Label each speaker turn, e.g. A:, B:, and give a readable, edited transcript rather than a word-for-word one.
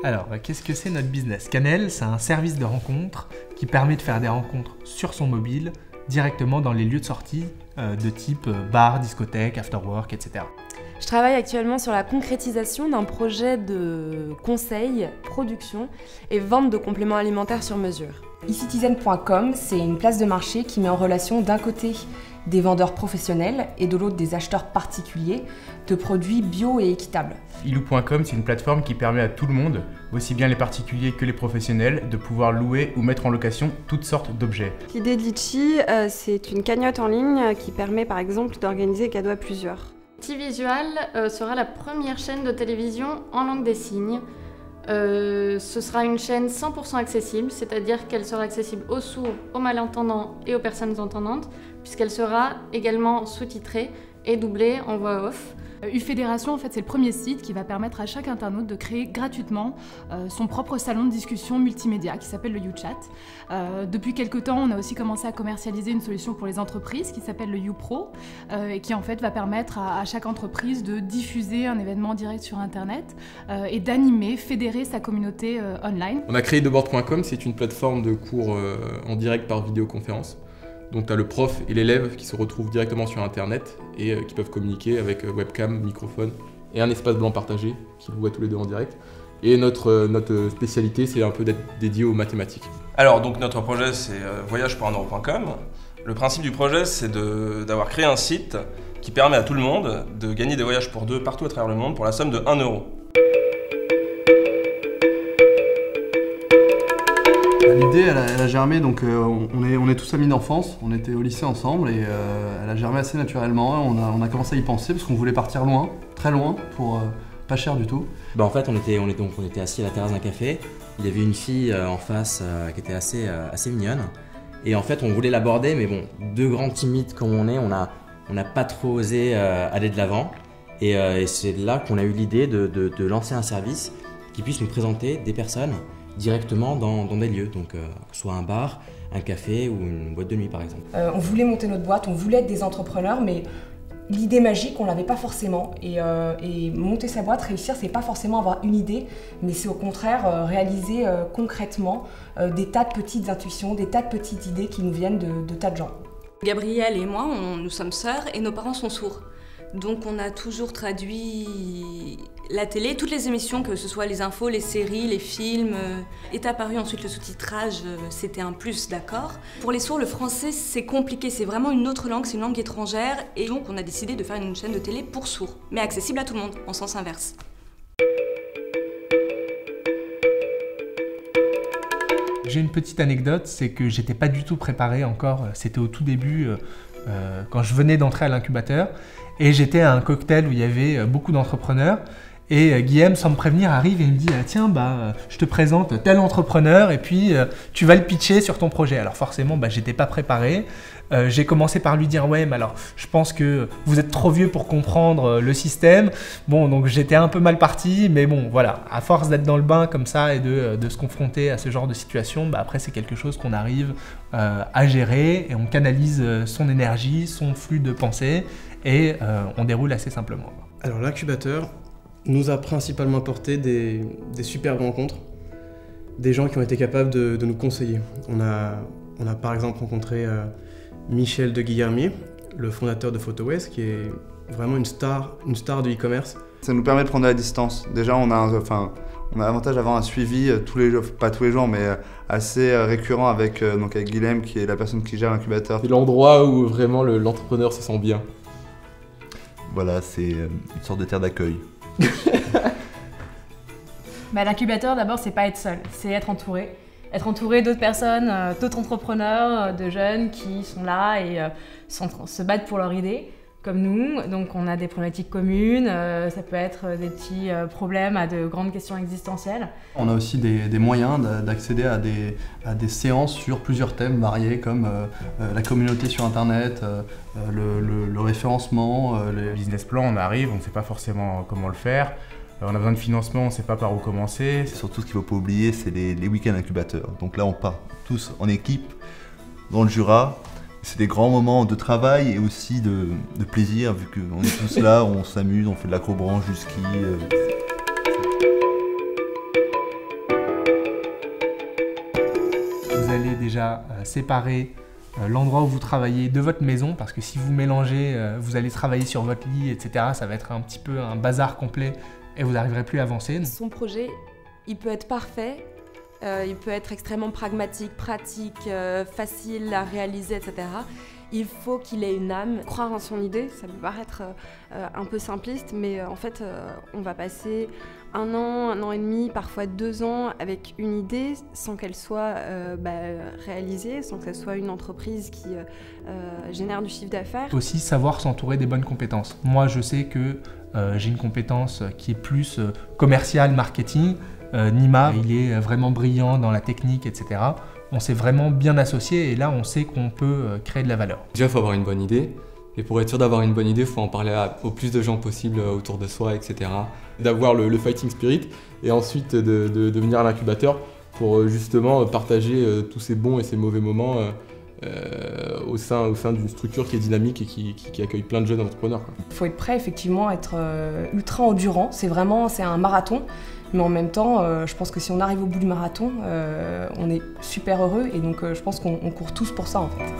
A: Alors, qu'est-ce que c'est notre business? Canel, c'est un service de rencontre qui permet de faire des rencontres sur son mobile, directement dans les lieux de sortie de type bar, discothèque, afterwork, etc.
B: Je travaille actuellement sur la concrétisation d'un projet de conseil, production et vente de compléments alimentaires sur mesure.
C: eCitizen.com, c'est une place de marché qui met en relation d'un côté des vendeurs professionnels et de l'autre des acheteurs particuliers de produits bio et équitables.
D: Ilou.com, c'est une plateforme qui permet à tout le monde, aussi bien les particuliers que les professionnels, de pouvoir louer ou mettre en location toutes sortes d'objets.
E: L'idée de Litchi, c'est une cagnotte en ligne qui permet par exemple d'organiser des cadeaux à plusieurs.
F: T-Visual sera la première chaîne de télévision en langue des signes. Ce sera une chaîne 100% accessible, c'est-à-dire qu'elle sera accessible aux sourds, aux malentendants et aux personnes entendantes, puisqu'elle sera également sous-titrée et doublée en voix off.
G: U-Fédération, en fait, c'est le premier site qui va permettre à chaque internaute de créer gratuitement son propre salon de discussion multimédia qui s'appelle le U-Chat. Depuis quelques temps, on a aussi commencé à commercialiser une solution pour les entreprises qui s'appelle le U-Pro et qui en fait va permettre à chaque entreprise de diffuser un événement direct sur Internet et d'animer, fédérer sa communauté online.
H: On a créé deboard.com, c'est une plateforme de cours en direct par vidéoconférence. Donc tu as le prof et l'élève qui se retrouvent directement sur Internet et qui peuvent communiquer avec webcam, microphone et un espace blanc partagé qui vous voit tous les deux en direct. Et notre spécialité, c'est un peu d'être dédié aux mathématiques.
I: Alors donc notre projet, c'est voyage.1euro.com. Le principe du projet, c'est d'avoir créé un site qui permet à tout le monde de gagner des voyages pour deux partout à travers le monde pour la somme de 1 euro.
J: L'idée, elle a germé, donc on est tous amis d'enfance, on était au lycée ensemble et elle a germé assez naturellement. On a commencé à y penser parce qu'on voulait partir loin, très loin, pour pas cher du tout.
K: En fait, on était assis à la terrasse d'un café. Il y avait une fille en face qui était assez mignonne. Et en fait, on voulait l'aborder, mais bon, deux grands timides comme on est, on n'a pas trop osé aller de l'avant. Et c'est là qu'on a eu l'idée de lancer un service qui puisse nous présenter des personnes directement dans des lieux, donc que ce soit un bar, un café ou une boîte de nuit par exemple.
C: On voulait monter notre boîte, on voulait être des entrepreneurs, mais l'idée magique, on l'avait pas forcément. Et monter sa boîte, réussir, c'est pas forcément avoir une idée, mais c'est au contraire réaliser concrètement des tas de petites intuitions, des tas de petites idées qui nous viennent de tas de gens.
L: Gabrielle et moi, nous sommes sœurs et nos parents sont sourds. Donc on a toujours traduit la télé, toutes les émissions, que ce soit les infos, les séries, les films. Est apparu ensuite le sous-titrage, c'était un plus, d'accord. Pour les sourds, le français c'est compliqué, c'est vraiment une autre langue, c'est une langue étrangère. Et donc on a décidé de faire une chaîne de télé pour sourds, mais accessible à tout le monde, en sens inverse.
A: J'ai une petite anecdote, c'est que j'étais pas du tout préparé encore, c'était au tout début, quand je venais d'entrer à l'incubateur. Et j'étais à un cocktail où il y avait beaucoup d'entrepreneurs. Et Guillaume, sans me prévenir, arrive et il me dit « Tiens, je te présente tel entrepreneur et puis tu vas le pitcher sur ton projet. » Alors forcément, j'étais pas préparé. J'ai commencé par lui dire « Ouais, mais alors je pense que vous êtes trop vieux pour comprendre le système. » Bon, donc j'étais un peu mal parti, mais bon, voilà. À force d'être dans le bain comme ça et de se confronter à ce genre de situation, après c'est quelque chose qu'on arrive à gérer et on canalise son énergie, son flux de pensée et on déroule assez simplement.
J: Alors l'incubateur nous a principalement apporté des superbes rencontres, des gens qui ont été capables de nous conseiller. On a par exemple rencontré Michel de Guillermier, le fondateur de PhotoWest, qui est vraiment une star du e-commerce.
M: Ça nous permet de prendre de la distance. Déjà, on a l'avantage d'avoir un suivi tous les jours, pas tous les jours, mais assez récurrent avec Guilhem, qui est la personne qui gère l'incubateur.
H: C'est l'endroit où vraiment l'entrepreneur se sent bien.
M: Voilà, c'est une sorte de terre d'accueil.
G: L'incubateur, d'abord, c'est pas être seul, c'est être entouré. Être entouré d'autres personnes, d'autres entrepreneurs, de jeunes qui sont là et se battent pour leur idée, comme nous. Donc on a des problématiques communes, ça peut être des petits problèmes à de grandes questions existentielles.
J: On a aussi des moyens d'accéder à des séances sur plusieurs thèmes variés, comme la communauté sur Internet, le référencement.
D: Le business plan, on arrive, on ne sait pas forcément comment le faire. On a besoin de financement, on ne sait pas par où commencer.
M: Surtout, ce qu'il ne faut pas oublier, c'est les week-ends incubateurs. Donc là, on part tous en équipe, dans le Jura. C'est des grands moments de travail et aussi de plaisir, vu qu'on est tous là, on s'amuse, on fait de l'acrobranche, du ski.
A: déjà séparer l'endroit où vous travaillez de votre maison, parce que si vous mélangez, vous allez travailler sur votre lit, etc., ça va être un petit peu un bazar complet et vous n'arriverez plus à avancer.
B: Son projet, il peut être parfait, il peut être extrêmement pragmatique, pratique, facile à réaliser, etc. Il faut qu'il ait une âme.
E: Croire en son idée, ça peut paraître un peu simpliste, mais en fait, on va passer 1 an et demi, parfois 2 ans avec une idée sans qu'elle soit réalisée, sans que ce soit une entreprise qui génère du chiffre d'affaires.
A: Aussi savoir s'entourer des bonnes compétences. Moi, je sais que j'ai une compétence qui est plus commerciale, marketing. Nima, il est vraiment brillant dans la technique, etc. On s'est vraiment bien associé et là, on sait qu'on peut créer de la valeur.
N: Déjà, il faut avoir une bonne idée. Et pour être sûr d'avoir une bonne idée, il faut en parler au plus de gens possible autour de soi, etc. D'avoir le fighting spirit et ensuite de venir à l'incubateur pour justement partager tous ces bons et ces mauvais moments au sein d'une structure qui est dynamique et qui accueille plein de jeunes entrepreneurs.
C: Il faut être prêt effectivement à être ultra endurant, c'est un marathon, mais en même temps je pense que si on arrive au bout du marathon, on est super heureux et donc je pense qu'on court tous pour ça en fait.